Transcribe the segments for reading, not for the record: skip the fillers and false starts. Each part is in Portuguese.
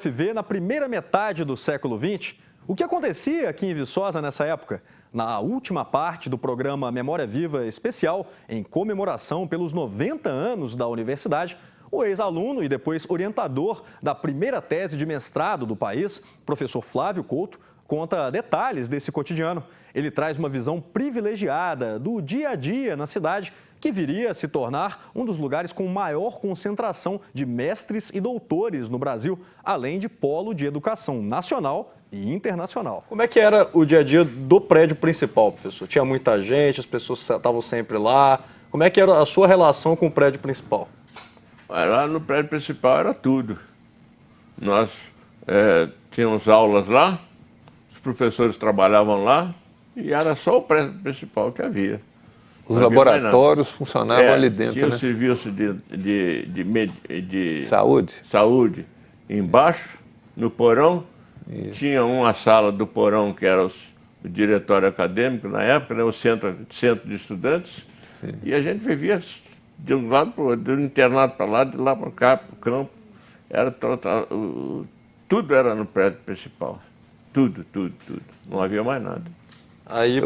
UFV na primeira metade do século XX. O que acontecia aqui em Viçosa nessa época? Na última parte do programa Memória Viva Especial, em comemoração pelos 90 anos da universidade, o ex-aluno e depois orientador da primeira tese de mestrado do país, professor Flávio Couto, conta detalhes desse cotidiano. Ele traz uma visão privilegiada do dia a dia na cidade, que viria a se tornar um dos lugares com maior concentração de mestres e doutores no Brasil, além de polo de educação nacional e internacional. Como é que era o dia a dia do prédio principal, professor? Tinha muita gente, as pessoas estavam sempre lá. Como é que era a sua relação com o prédio principal? Lá no prédio principal era tudo. Nós tínhamos aulas lá, os professores trabalhavam lá e era só o prédio principal que havia. Os laboratórios funcionavam ali dentro, tinha né? o serviço de saúde embaixo, no porão. Isso. Tinha uma sala do porão que era o diretório acadêmico na época, né? O centro de estudantes. Sim. E a gente vivia de um lado para o outro, do internato para lá, de lá para cá, para o campo. Tudo era no prédio principal. Tudo. Não havia mais nada. Aí,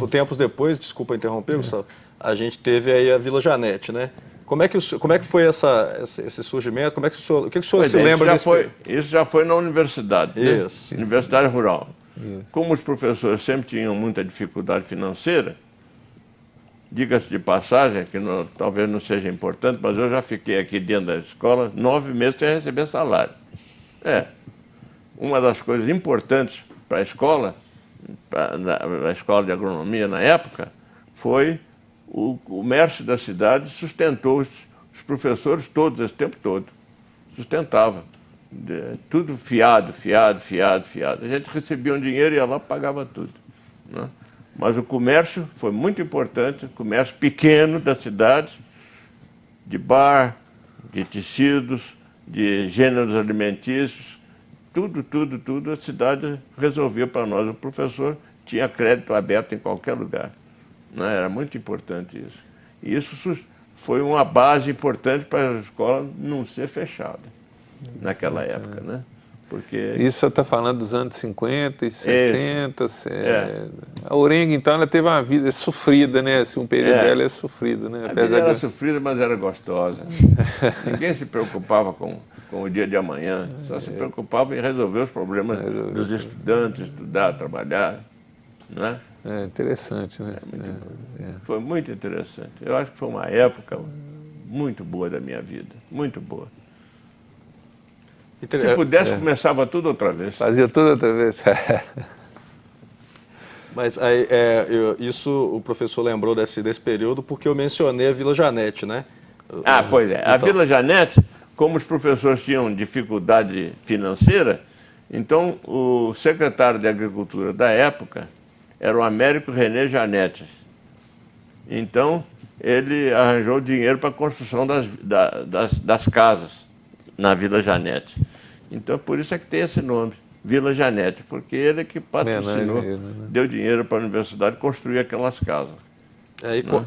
tempos depois, desculpa interromper, Gustavo, a gente teve aí a Vila Janete, né? Como é que foi esse surgimento? O que o senhor se lembra disso? Isso já foi na universidade, né? Isso. Universidade Rural. Isso. Como os professores sempre tinham muita dificuldade financeira, diga-se de passagem, que talvez não seja importante, mas eu já fiquei aqui dentro da escola 9 meses sem receber salário. Uma das coisas importantes para a escola, na escola de agronomia na época, foi o comércio da cidade sustentou os professores todos, esse tempo todo. Sustentava. Tudo fiado. A gente recebia um dinheiro e ia lá e pagava tudo, né? Mas o comércio foi muito importante, o comércio pequeno da cidade, de bar, de tecidos, de gêneros alimentícios, tudo a cidade resolvia para nós. O professor tinha crédito aberto em qualquer lugar, né? Era muito importante isso. E isso foi uma base importante para a escola não ser fechada naquela época, né? Porque isso você está falando dos anos 50 e 60. A Urengue, então, ela teve uma vida sofrida, né? Assim, um período dela é sofrido, né? A vida era sofrida, mas era gostosa. Ninguém se preocupava com o dia de amanhã, só se preocupava em resolver os problemas dos estudantes, estudar, trabalhar, não é? É interessante, né? Foi muito interessante. Eu acho que foi uma época muito boa da minha vida, muito boa. Se pudesse, começava tudo outra vez. Fazia tudo outra vez. Mas isso o professor lembrou desse período porque eu mencionei a Vila Janete, né? Pois é. A Vila Janete, como os professores tinham dificuldade financeira, então o secretário de Agricultura da época era o Américo René Janete. Então, ele arranjou dinheiro para a construção das casas na Vila Janete. Então, por isso é que tem esse nome, Vila Janete, porque ele que patrocinou, deu dinheiro para a universidade construir aquelas casas.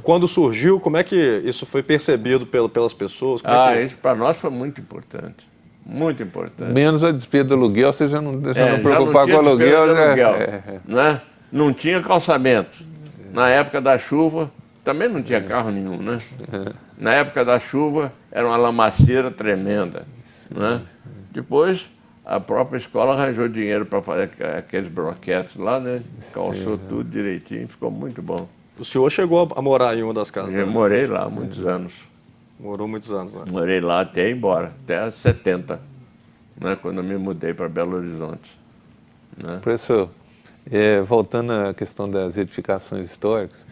Quando surgiu, como é que isso foi percebido pelas pessoas? Isso para nós foi muito importante. Muito importante. Menos a despesa do aluguel, você já não preocupava com o aluguel. Né? Não tinha calçamento. Na época da chuva, também não tinha carro nenhum, né? Na época da chuva, era uma lamaceira tremenda, né? Depois, a própria escola arranjou dinheiro para fazer aqueles broquetes lá, né? Calçou tudo direitinho, ficou muito bom. O senhor chegou a morar em uma das casas? Eu morei lá muitos anos. Morou muitos anos, né? Morei lá até ir embora, até 70, né? Quando eu me mudei para Belo Horizonte, né? Professor, voltando à questão das edificações históricas,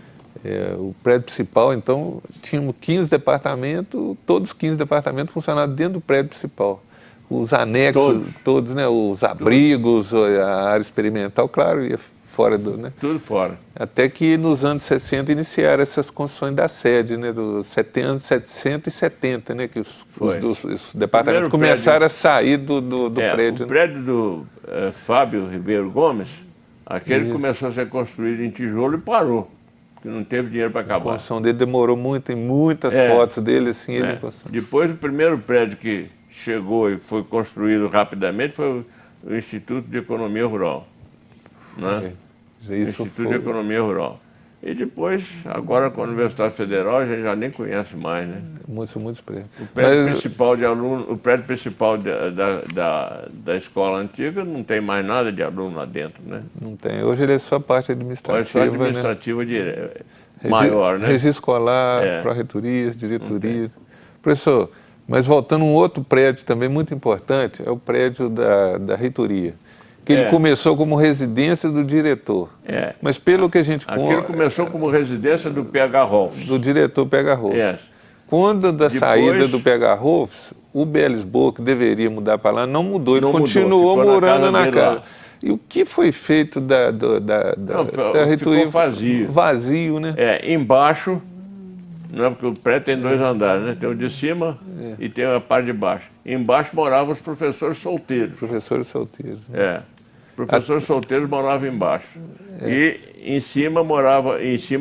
o prédio principal, então, tínhamos 15 departamentos, todos os 15 departamentos funcionavam dentro do prédio principal. Os anexos, todos, né? Os abrigos, a área experimental, claro, ia fora do... Né? Tudo fora. Até que nos anos 60 iniciaram essas construções da sede, né? Dos anos 770, né? Que os departamentos começaram a sair do prédio. O prédio do Fábio Ribeiro Gomes, aquele começou a ser construído em tijolo e parou. Que não teve dinheiro para acabar. A construção dele demorou muito, tem muitas fotos dele assim. Depois, o primeiro prédio que chegou e foi construído rapidamente foi o Instituto de Economia Rural, né? Instituto de Economia Rural. E depois, agora com a Universidade Federal, a gente já nem conhece mais, né? Muitos prédios. O prédio principal de aluno, o prédio principal da escola antiga não tem mais nada de aluno lá dentro, né? Não tem. Hoje ele é só parte administrativa, só administrativa, né? Maior, né? Registro escolar, pró-reitorias, diretorias. Professor, mas voltando a um outro prédio também muito importante, é o prédio da reitoria. Que ele começou como residência do diretor. Mas pelo que a gente conta... Aquilo começou como residência do PH Rolfs. Do diretor PH Rolfs. Quando depois, saída do PH Rolfs, o B. Lisboa, que deveria mudar para lá, não mudou. Ele continuou morando na casa. E o que foi feito da reitoria? Ficou vazio. Vazio, né? Embaixo, não, porque o prédio tem 2 andares, né? Tem o de cima e tem a parte de baixo. Embaixo moravam os professores solteiros. Professores solteiros. Né? Professores solteiros moravam embaixo. E em cima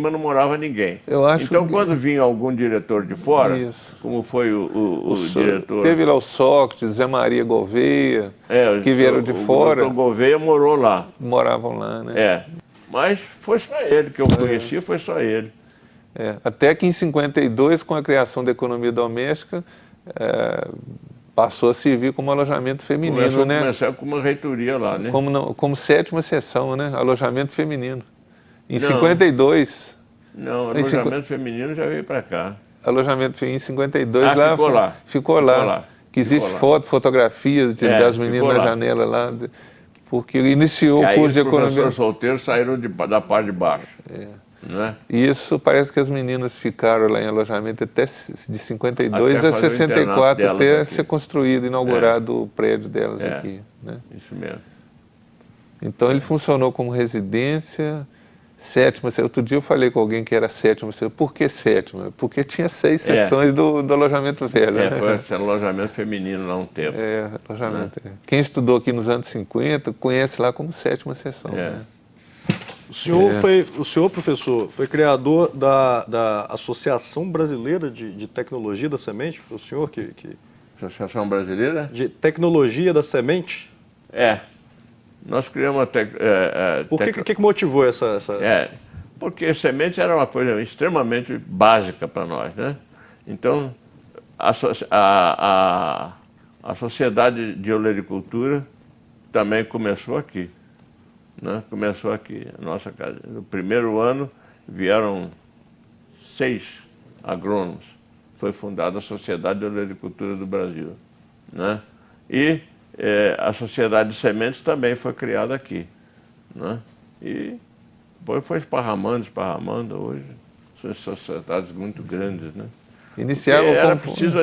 não morava ninguém. Então, quando vinha algum diretor de fora, como foi o diretor... Teve lá o Sócrates, Zé Maria Gouveia, que vieram de fora. O Gouveia morou lá. Moravam lá, né? Mas foi só ele que eu conheci, foi só ele. Até que em 52, com a criação da economia doméstica, passou a servir como alojamento feminino, né? Começou com uma reitoria lá, né? Como 7ª seção, né? Alojamento feminino. Em 52... Não, alojamento feminino já veio para cá. Alojamento feminino em 52 lá. Ficou lá. Que existe fotografias das meninas na janela lá, porque iniciou o curso de economia. Os professores solteiros saíram da parte de baixo. Né? E isso parece que as meninas ficaram lá em alojamento até de 52 a 64, até ser construído, inaugurado o prédio delas aqui. Né? Isso mesmo. Então ele funcionou como residência, 7ª. Outro dia eu falei com alguém que era 7ª. Por que 7ª? Porque tinha 6 seções do alojamento velho. Foi alojamento feminino lá um tempo. Alojamento. Né? Quem estudou aqui nos anos 50 conhece lá como 7ª seção. Né? O senhor, professor, foi criador da Associação Brasileira de Tecnologia da Semente? Foi o senhor que... Associação Brasileira? De Tecnologia da Semente? Nós criamos Por que motivou essa... Porque semente era uma coisa extremamente básica para nós, né? Então, a Sociedade de Olericultura também começou aqui. Né? Começou aqui, a nossa casa. No primeiro ano vieram 6 agrônomos. Foi fundada a Sociedade de Olericultura do Brasil. Né? E a Sociedade de Sementes também foi criada aqui. Né? E depois foi esparramando. Hoje são sociedades muito grandes. Né? Era preciso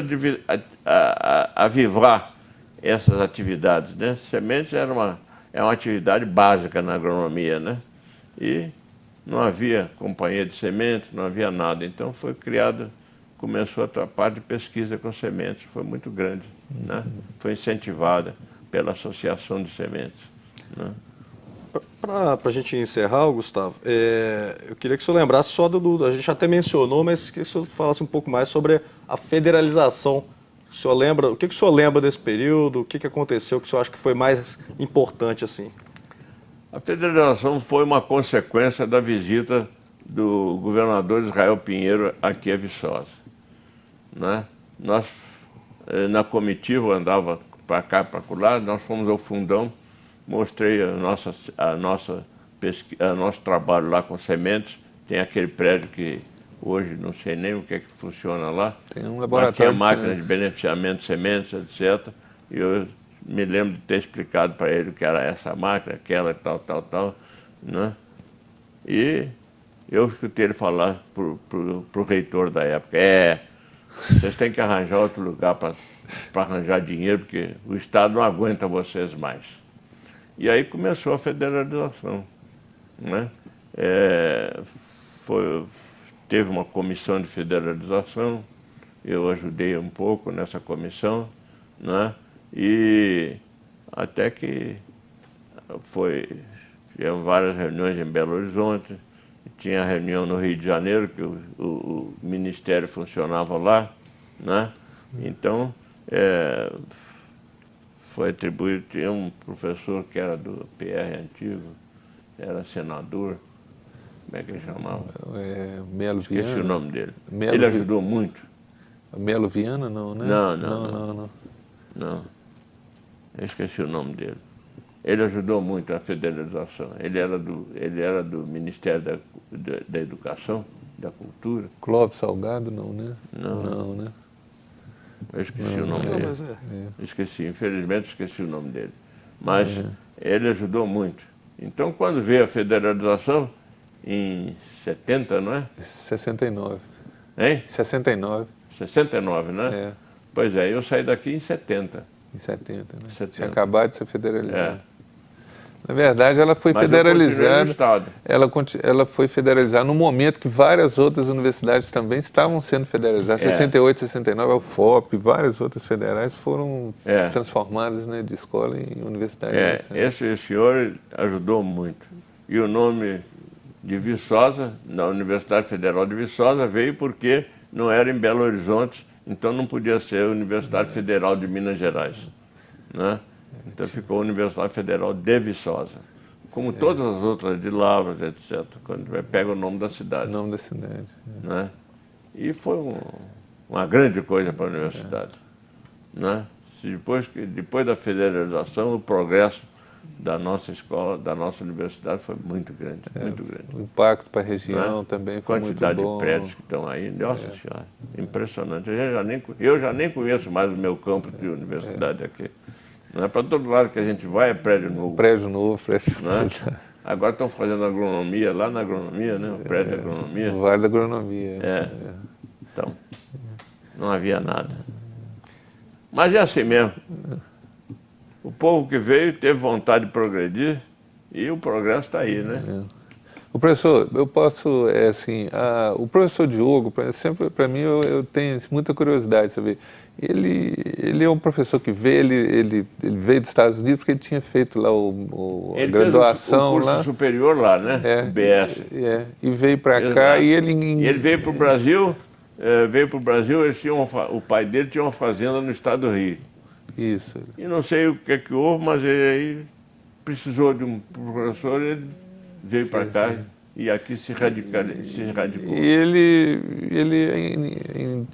avivar essas atividades. Né? Sementes é uma atividade básica na agronomia, né? E não havia companhia de sementes, não havia nada. Então foi criada, começou a parte de pesquisa com sementes, foi muito grande, né? Foi incentivada pela Associação de Sementes. Né? Para a gente encerrar, Gustavo, eu queria que o senhor lembrasse só a gente até mencionou, mas que o senhor falasse um pouco mais sobre a federalização. O que o senhor lembra desse período? O que aconteceu que o senhor acha que foi mais importante assim? A federalização foi uma consequência da visita do governador Israel Pinheiro aqui a Viçosa. Né? Nós, na comitiva, andava para cá, para lá, nós fomos ao Fundão, mostrei nosso trabalho lá com sementes, tem aquele prédio que hoje não sei nem o que é que funciona lá. Tem um laboratório. Tinha máquina de beneficiamento de sementes, etc. E eu me lembro de ter explicado para ele o que era essa máquina, aquela, tal, né? E eu escutei ele falar para o reitor da época, vocês têm que arranjar outro lugar para arranjar dinheiro, porque o Estado não aguenta vocês mais. E aí começou a federalização. Né? Teve uma comissão de federalização, eu ajudei um pouco nessa comissão, né? E até que tivemos várias reuniões em Belo Horizonte, tinha reunião no Rio de Janeiro, que o Ministério funcionava lá, né? Então, foi atribuído, tinha um professor que era do PR antigo, era senador, como é que ele chamava? Melo Esqueci Viana? o nome dele. Melo Ele ajudou muito. Melo Viana, não, né? Não. Eu esqueci o nome dele. Ele ajudou muito a federalização. Ele era do Ministério da Educação, da Cultura. Clóvis Salgado, não, né? Não. né? Eu esqueci o nome dele. Esqueci, infelizmente esqueci o nome dele. Mas ele ajudou muito. Então, quando veio a federalização, em 70, não é? 69. Hein? 69. 69, né? É. Pois é, eu saí daqui em 70. Em 70, né? 70. Tinha acabado de ser federalizada. É. Na verdade, ela foi Mas eu continuei no federalizada. Estado. Ela foi federalizada no momento que várias outras universidades também estavam sendo federalizadas. 68, 69, a UFOP, várias outras federais foram transformadas, né, de escola em universidade. Esse senhor ajudou muito. E o nome de Viçosa, na Universidade Federal de Viçosa, veio porque não era em Belo Horizonte, então não podia ser a Universidade Federal de Minas Gerais, né? Então ficou a Universidade Federal de Viçosa, como todas as outras de Lavras, etc., quando pega o nome da cidade. O nome da cidade. Né? E foi uma grande coisa para a universidade. Né? Depois da federalização, o progresso da nossa escola, da nossa universidade foi muito grande, muito grande. O impacto para a região também foi muito bom. Quantidade de prédios que estão aí, nossa senhora, impressionante. Eu já nem conheço mais o meu campus de universidade aqui. Não é para todo lado que a gente vai, é prédio novo. Prédio novo, prédio novo. Agora estão fazendo agronomia, lá na agronomia, né? O prédio de agronomia. O Vale da Agronomia. Então, não havia nada. Mas é assim mesmo. O povo que veio teve vontade de progredir e o progresso está aí, né? O professor, eu posso, o professor Diogo, sempre para mim eu tenho muita curiosidade de saber. Ele é um professor que veio, ele veio dos Estados Unidos porque ele tinha feito lá a graduação fez o curso superior lá, né? O BS. E veio para cá e ele veio para o Brasil, o pai dele tinha uma fazenda no estado do Rio. Isso. E não sei o que é que houve, mas ele aí precisou de um professor, ele veio para cá e aqui se radicou. E ele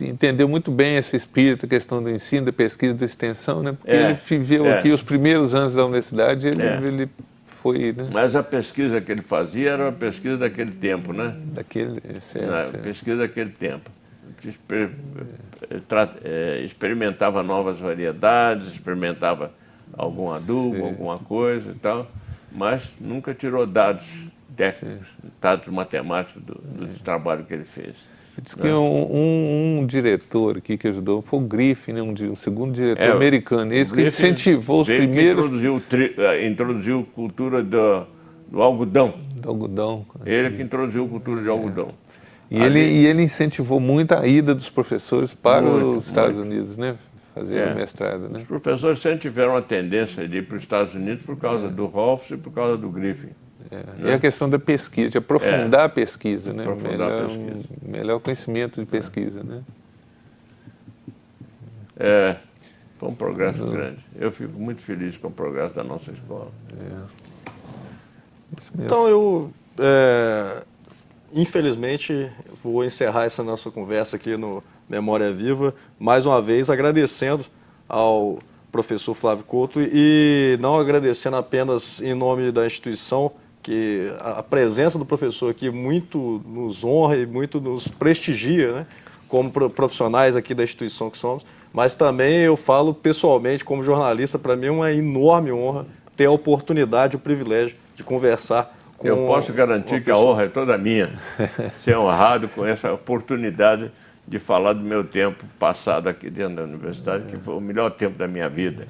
entendeu muito bem esse espírito, a questão do ensino, da pesquisa, da extensão, né? Porque ele viveu aqui os primeiros anos da universidade, ele foi, né? Mas a pesquisa que ele fazia era uma pesquisa daquele tempo, né? Pesquisa daquele tempo. Experimentava novas variedades, experimentava algum adubo, alguma coisa e tal, mas nunca tirou dados técnicos, dados matemáticos do trabalho que ele fez. Diz que um diretor aqui que ajudou foi o Griffin, né? Um segundo diretor americano, esse que incentivou os primeiros... Introduziu cultura do algodão. Do algodão. Ele que introduziu a cultura de algodão. E ele incentivou muito a ida dos professores para os Estados Unidos, né? Fazer o mestrado, né? Os professores sempre tiveram a tendência de ir para os Estados Unidos por causa do Rolfs e por causa do Griffin. E a questão da pesquisa, de aprofundar a pesquisa, né? Aprofundar a pesquisa. Melhor conhecimento de pesquisa, né? Foi um progresso grande. Eu fico muito feliz com o progresso da nossa escola. Então eu, infelizmente, vou encerrar essa nossa conversa aqui no Memória Viva, mais uma vez agradecendo ao professor Flávio Couto e não agradecendo apenas em nome da instituição, que a presença do professor aqui muito nos honra e muito nos prestigia, né, como profissionais aqui da instituição que somos, mas também eu falo pessoalmente, como jornalista, para mim é uma enorme honra ter a oportunidade, o privilégio de conversar com... Eu posso garantir que a honra é toda minha, ser honrado com essa oportunidade de falar do meu tempo passado aqui dentro da universidade, que foi o melhor tempo da minha vida.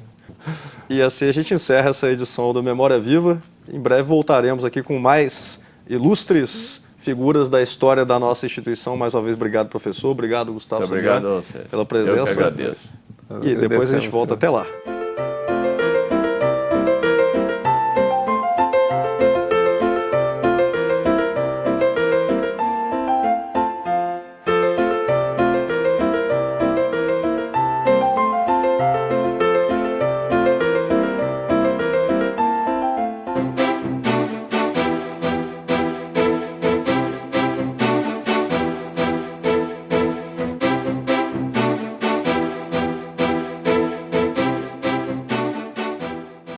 E assim a gente encerra essa edição do Memória Viva. Em breve voltaremos aqui com mais ilustres figuras da história da nossa instituição. Mais uma vez, obrigado, professor. Obrigado, Gustavo. Muito obrigado a você. Pela presença. Eu que agradeço. E depois a gente volta. Até lá.